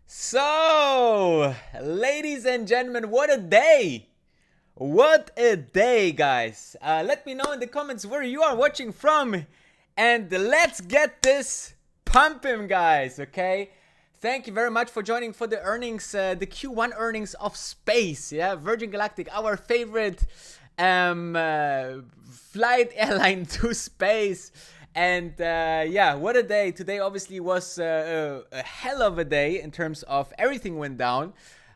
So, ladies and gentlemen, what a day! What a day, guys. Let me know in the comments where you are watching from. And let's get this pumping, guys, okay? Thank you very much for joining for the earnings, the Q1 earnings of Spce, yeah? Virgin Galactic, our favorite flight airline to space. And yeah, what a day. Today obviously was a hell of a day in terms of everything went down.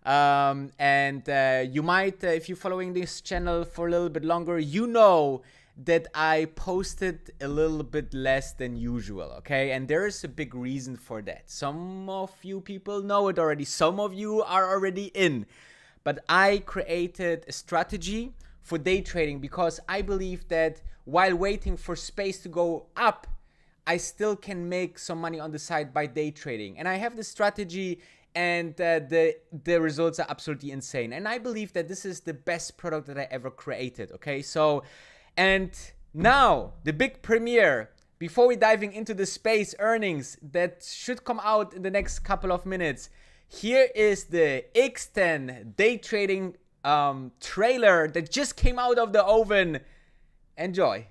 You might, if you're following this channel for a little bit longer, you know that I posted a little bit less than usual, okay? And there is a big reason for that. Some of you people know it already. Some of you are already in. But I created a strategy for day trading because I believe that while waiting for Spce to go up, I still can make some money on the side by day trading. And I have this strategy and the results are absolutely insane. And I believe that this is the best product that I ever created, okay? So, and now the big premiere, before we diving into the Spce earnings that should come out in the next couple of minutes, here is the X10 day trading trailer that just came out of the oven. Enjoy.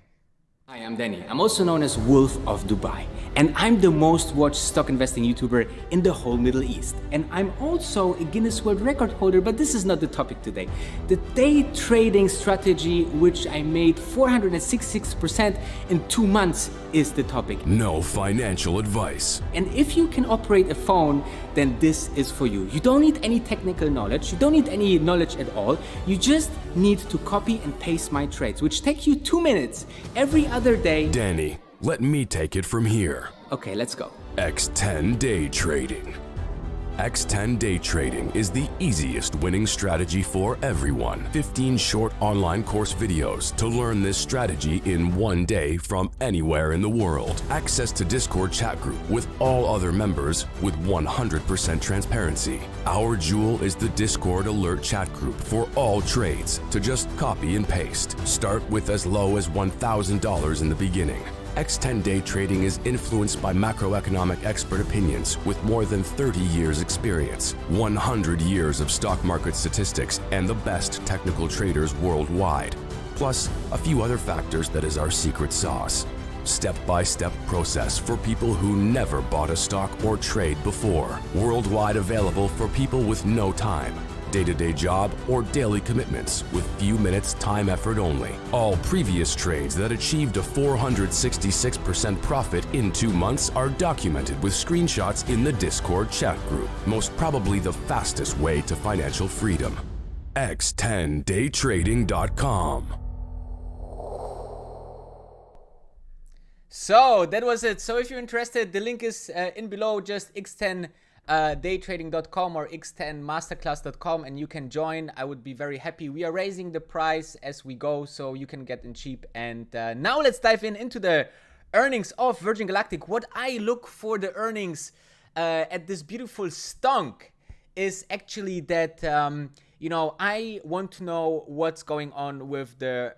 Hi, I'm Danny. I'm also known as Wolf of Dubai, and I'm the most watched stock investing YouTuber in the whole Middle East. And I'm also a Guinness World Record holder, but this is not the topic today. The day trading strategy, which I made 466% in 2 months, is the topic. No financial advice. And if you can operate a phone, then this is for you. You don't need any technical knowledge. You don't need any knowledge at all. You just need to copy and paste my trades, which take you 2 minutes every other day. Danny, let me take it from here. Okay, let's go. X10 Day Trading. X10 Day Trading is the easiest winning strategy for everyone. 15 short online course videos to learn this strategy in 1 day from anywhere in the world. Access to Discord chat group with all other members with 100% transparency. Our jewel is the Discord alert chat group for all trades to just copy and paste. Start with as low as $1,000 in the beginning. X10 Day Trading is influenced by macroeconomic expert opinions with more than 30 years experience, 100 years of stock market statistics, and the best technical traders worldwide. Plus, a few other factors that is our secret sauce. Step-by-step process for people who never bought a stock or trade before. Worldwide available for people with no time. Day-to-day job or daily commitments with few minutes time effort only. All previous trades that achieved a 466% profit in 2 months are documented with screenshots in the Discord chat group. Most probably the fastest way to financial freedom. X10daytrading.com. So that was it. So if you're interested, the link is in below, just X10 daytrading.com or x10masterclass.com, and you can join. I would be very happy. We are raising the price as we go, so you can get in cheap. And now let's dive into the earnings of Virgin Galactic. What I look for the earnings at this beautiful stonk is actually that you know, I want to know what's going on with the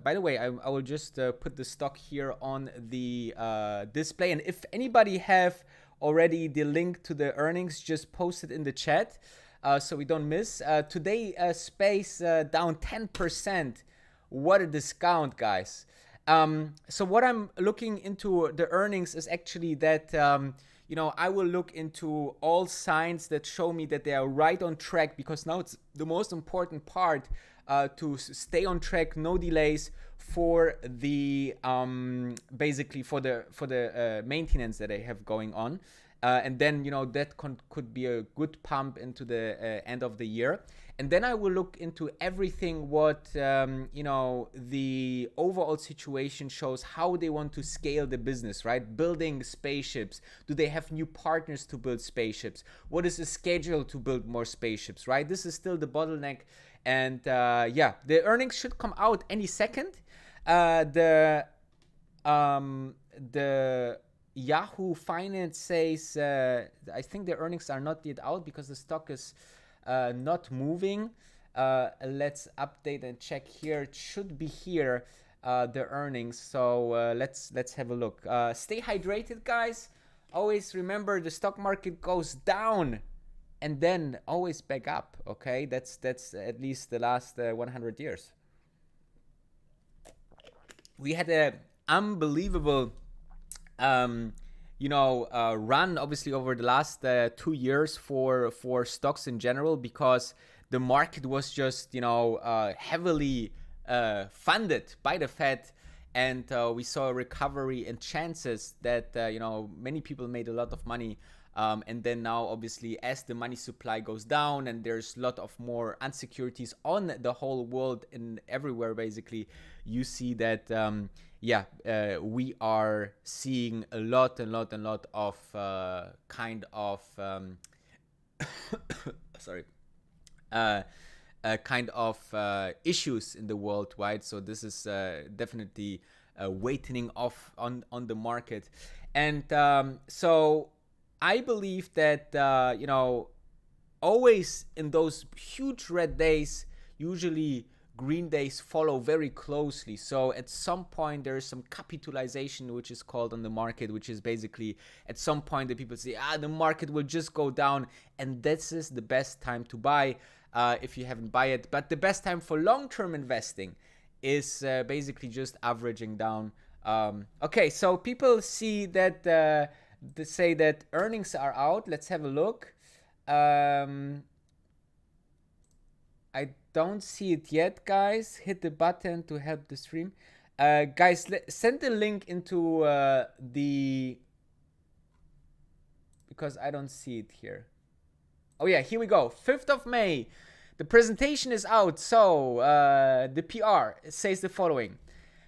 by the way, I will just put the stock here on the display, and if anybody have already the link to the earnings, just post it in the chat so we don't miss. Today Spce down 10%. What a discount, guys. So what I'm looking into the earnings is actually that you know, I will look into all signs that show me that they are right on track, because now it's the most important part to stay on track, no delays for the basically for the maintenance that I have going on, and then, you know, that could be a good pump into the end of the year. And then I will look into everything what you know, the overall situation shows, how they want to scale the business, right? Building spaceships. Do they have new partners to build spaceships? What is the schedule to build more spaceships, right? This is still the bottleneck. And yeah, the earnings should come out any second. The Yahoo Finance says, I think the earnings are not yet out because the stock is not moving. Let's update and check here. It should be here, the earnings. So let's have a look. Stay hydrated, guys. always remember the stock market goes down and then always back up. Okay, that's at least the last 100 years. We had a unbelievable run, obviously, over the last 2 years for stocks in general, because the market was just heavily funded by the Fed, and we saw a recovery in chances that many people made a lot of money. And then now, obviously, as the money supply goes down and there's a lot of more insecurities on the whole world and everywhere, basically, you see that, we are seeing a lot of issues in the world, right? So this is definitely waning off on the market. And so I believe that, always in those huge red days, usually green days follow very closely. So at some point there is some capitalization, which is called on the market, which is basically at some point the people say, the market will just go down, and this is the best time to buy if you haven't buy it. But the best time for long-term investing is basically just averaging down. Okay, so people see that they say that earnings are out. Let's have a look. I don't see it yet, guys. Hit the button to help the stream. Guys, send the link into because I don't see it here. Oh yeah, here we go. 5th of May. The presentation is out. So the PR says the following.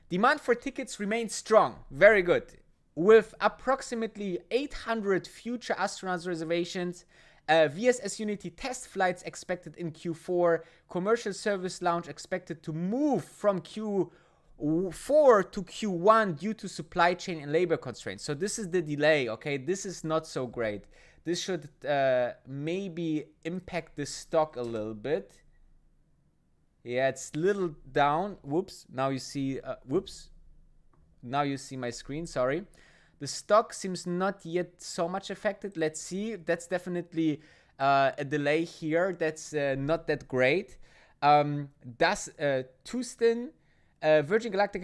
Demand for tickets remains strong. Very good. With approximately 800 future astronauts reservations, VSS Unity test flights expected in Q4, commercial service launch expected to move from Q4 to Q1 due to supply chain and labor constraints. So this is the delay, okay? This is not so great. This should maybe impact the stock a little bit. Yeah, it's a little down. Whoops. Now you see, Now you see my screen, sorry. The stock seems not yet so much affected. Let's see. That's definitely a delay here. That's not that great. Houston, Virgin Galactic,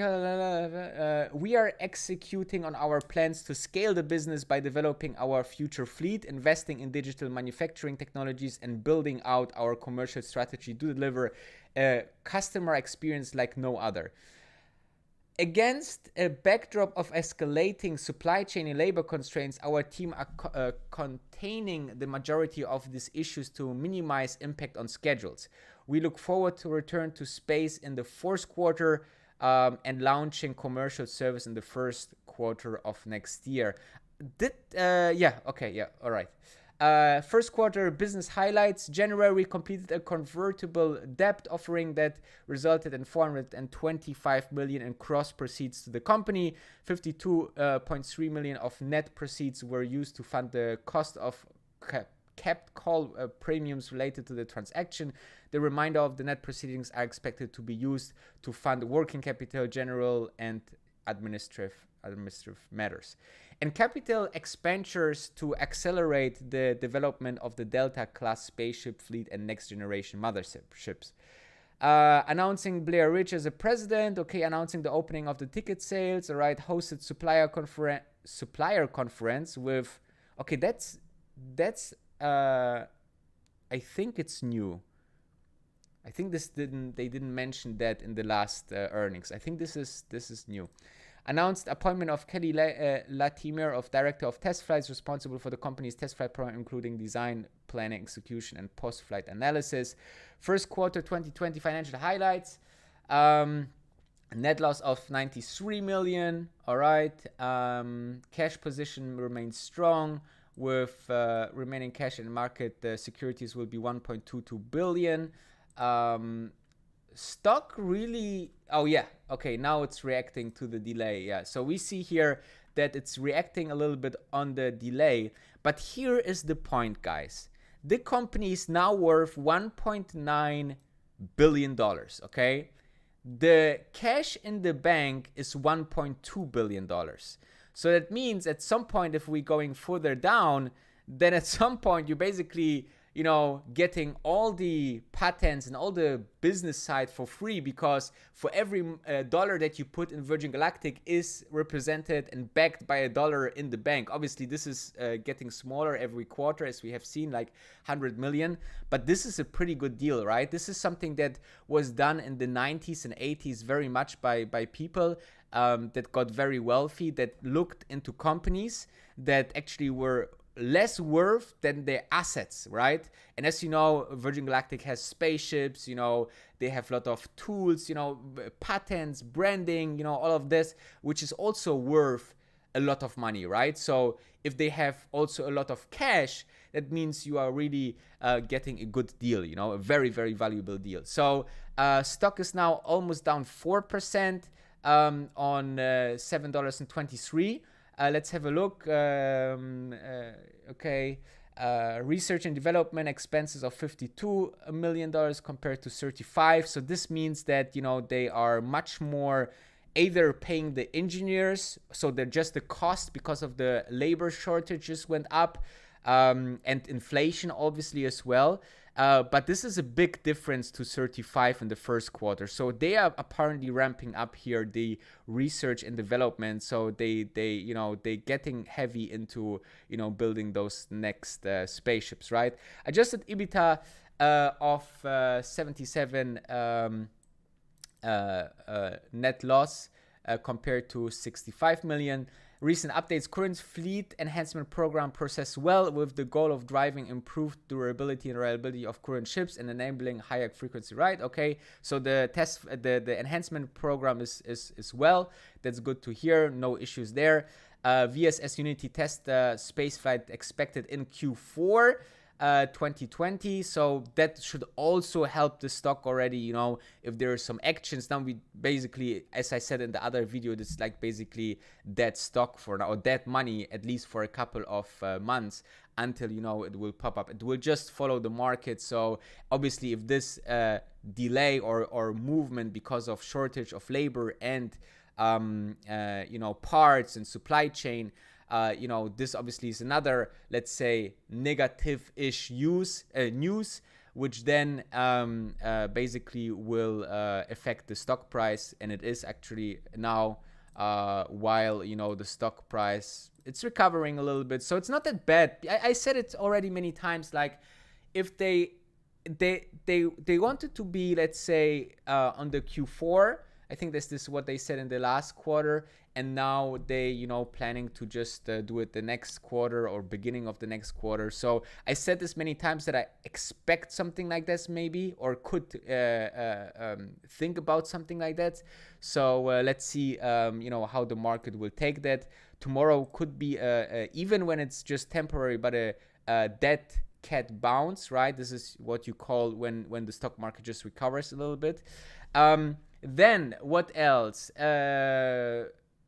we are executing on our plans to scale the business by developing our future fleet, investing in digital manufacturing technologies, and building out our commercial strategy to deliver a customer experience like no other. Against a backdrop of escalating supply chain and labor constraints, our team are containing the majority of these issues to minimize impact on schedules. We look forward to return to Spce in the fourth quarter and launching commercial service in the first quarter of next year. All right. First quarter business highlights. January, we completed a convertible debt offering that resulted in $425 million in gross proceeds to the company. $52.3 million of net proceeds were used to fund the cost of capped call premiums related to the transaction. The remainder of the net proceedings are expected to be used to fund working capital, general and administrative matters, and capital expenditures to accelerate the development of the Delta class spaceship fleet and next generation motherships. Announcing Blair Ridge as a president. Okay, announcing the opening of the ticket sales. All right, hosted supplier conference with. Okay, that's I think it's new. I think they didn't mention that in the last earnings. I think this is new. Announced appointment of Kelly Latimer of Director of Test Flights, responsible for the company's test flight program, including design, planning, execution, and post-flight analysis. First quarter 2020 financial highlights. Net loss of $93 million. All right. Cash position remains strong with remaining cash in market securities will be $1.22 billion. Stock really, okay, now it's reacting to the delay. Yeah, so we see here that it's reacting a little bit on the delay, but here is the point, guys. The company is now worth $1.9 billion, okay? The cash in the bank is $1.2 billion. So that means at some point, if we're going further down, then at some point you basically, you know, getting all the patents and all the business side for free, because for every dollar that you put in Virgin Galactic is represented and backed by a dollar in the bank. Obviously, this is getting smaller every quarter, as we have seen, like 100 million. But this is a pretty good deal, right? This is something that was done in the 90s and 80s very much by people that got very wealthy, that looked into companies that actually were less worth than their assets, right? And as you know, Virgin Galactic has spaceships, you know, they have a lot of tools, you know, patents, branding, you know, all of this, which is also worth a lot of money, right? So if they have also a lot of cash, that means you are really getting a good deal, you know, a very, very valuable deal. So stock is now almost down 4% on $7.23. Let's have a look. Okay. Research and development expenses of $52 million compared to 35. So this means that, you know, they are much more either paying the engineers, so they're just the cost because of the labor shortages went up, and inflation obviously as well. But this is a big difference to 35 in the first quarter. So they are apparently ramping up here the research and development. So they you know, they getting heavy into, you know, building those next spaceships, right? Adjusted EBITDA of 77 net loss compared to 65 million. Recent updates: current fleet enhancement program processed well, with the goal of driving improved durability and reliability of current ships and enabling higher frequency ride. Okay, so the enhancement program is well. That's good to hear. No issues there. VSS Unity test spaceflight expected in Q4 2020. So that should also help the stock already, you know, if there are some actions. Now we basically, as I said in the other video, it's like basically dead stock for now, or dead money, at least for a couple of months, until, you know, it will pop up. It will just follow the market. So obviously if this delay or movement because of shortage of labor and you know, parts and supply chain, you know, this obviously is another, let's say, negative-ish news, which then basically will affect the stock price. And it is actually now, while, you know, the stock price, it's recovering a little bit. So it's not that bad. I said it already many times, like, if they wanted to be, let's say, on the Q4, I think this is what they said in the last quarter, and now they, you know, planning to just do it the next quarter or beginning of the next quarter. So I said this many times that I expect something like this maybe, or could think about something like that. So let's see, you know, how the market will take that. Tomorrow could be even when it's just temporary, but a dead cat bounce, right? This is what you call when the stock market just recovers a little bit. Then what else?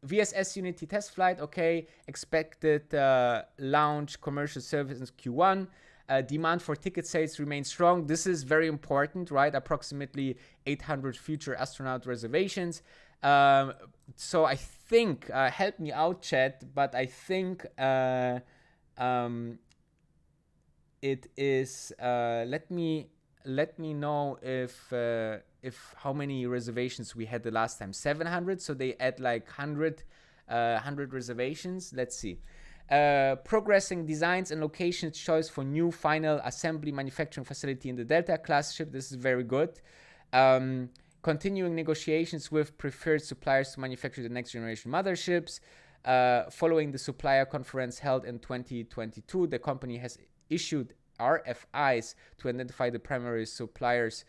VSS Unity test flight, okay. Expected launch commercial service in Q1. Demand for ticket sales remains strong. This is very important, right? Approximately 800 future astronaut reservations. So I think, help me out, chat, but I think it is, let me know if how many reservations we had the last time. 700, so they add like 100 reservations. Let's see. Progressing designs and locations choice for new final assembly manufacturing facility in the Delta class ship. This is very good. Continuing negotiations with preferred suppliers to manufacture the next generation motherships. Following the supplier conference held in 2022, the company has issued RFIs to identify the primary suppliers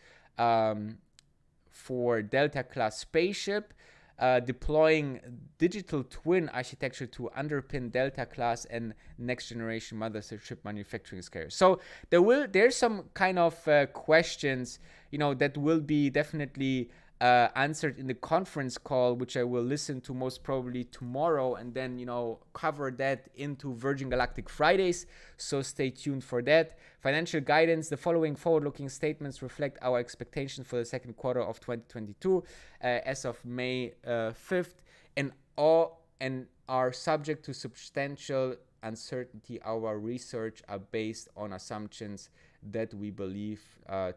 for Delta class spaceship, deploying digital twin architecture to underpin Delta class and next generation mothership manufacturing scale. So there's some kind of questions, you know, that will be definitely answered in the conference call, which I will listen to most probably tomorrow, and then, you know, cover that into Virgin Galactic Fridays. So stay tuned for that. Financial guidance: the following forward-looking statements reflect our expectations for the second quarter of 2022 as of May 5th, and are subject to substantial uncertainty. Our research are based on assumptions that we believe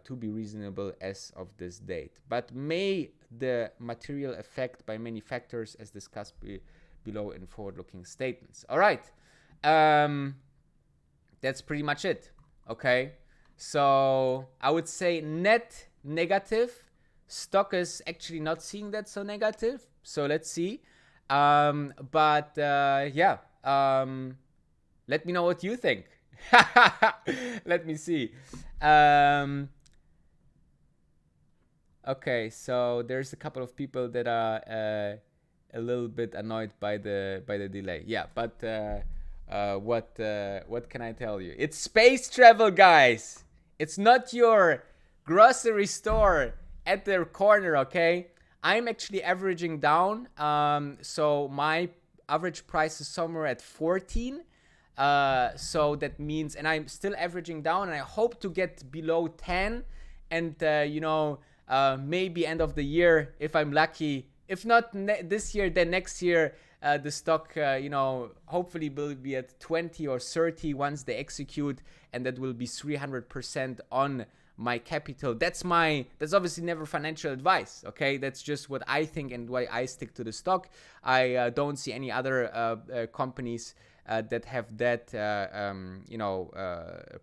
to be reasonable as of this date, but may the material effect by many factors as discussed below in forward-looking statements. All right, that's pretty much it. Okay, so I would say net negative. Stock is actually not seeing that so negative, so let's see. But yeah, let me know what you think. Let me see. Okay, so there's a couple of people that are a little bit annoyed by the delay. Yeah, but what can I tell you? It's space travel, guys. It's not your grocery store at the corner, okay? I'm actually averaging down. So my average price is somewhere at 14. So that means, and I'm still averaging down, and I hope to get below 10. And, you know, maybe end of the year, if I'm lucky. If not this year, then next year, the stock, you know, hopefully will be at 20 or 30 once they execute, and that will be 300% on my capital. That's obviously never financial advice, okay? That's just what I think and why I stick to the stock. I don't see any other companies that have that, you know,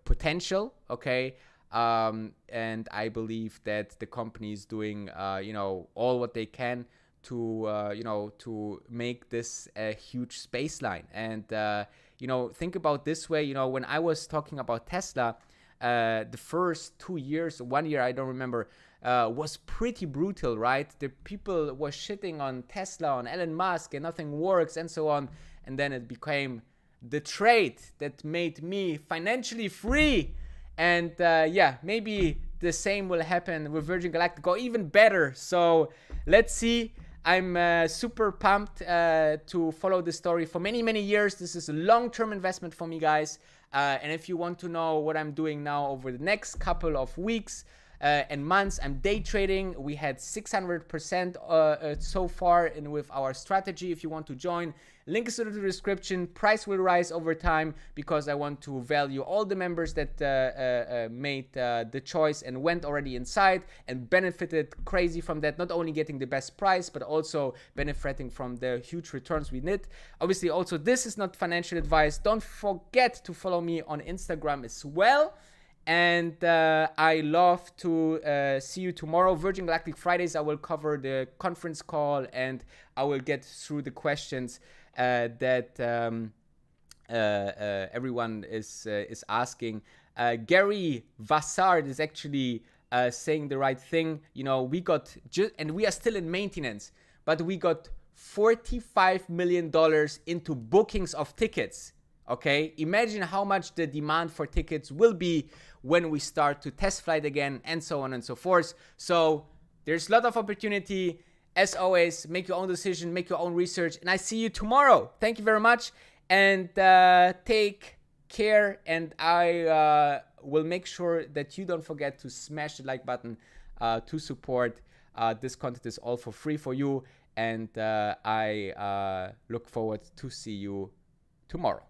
potential, okay? And I believe that the company is doing, you know, all what they can to, you know, to make this a huge space line. And, you know, think about this way, you know, when I was talking about Tesla, the first 2 years, 1 year, I don't remember, was pretty brutal, right? The people were shitting on Tesla, on Elon Musk, and nothing works and so on. And then it became the trade that made me financially free. And yeah, maybe the same will happen with Virgin Galactic, or even better. So let's see. I'm super pumped to follow this story for many, many years. This is a long-term investment for me, guys. And if you want to know what I'm doing now over the next couple of weeks and months, I'm day trading. We had 600% so far in with our strategy. If you want to join, link is in the description. Price will rise over time because I want to value all the members that made the choice and went already inside and benefited crazy from that. Not only getting the best price, but also benefiting from the huge returns we need. Obviously, also, this is not financial advice. Don't forget to follow me on Instagram as well. And I love to see you tomorrow. Virgin Galactic Fridays, I will cover the conference call and I will get through the questions that everyone is asking. Gary Vassard is actually saying the right thing. You know, we got, and we are still in maintenance, but we got $45 million into bookings of tickets. Okay, imagine how much the demand for tickets will be when we start to test flight again, and so on and so forth. So there's a lot of opportunity. As always, make your own decision, make your own research, and I see you tomorrow. Thank you very much, and take care. And I will make sure that you don't forget to smash the like button to support. This content is all for free for you, and I look forward to see you tomorrow.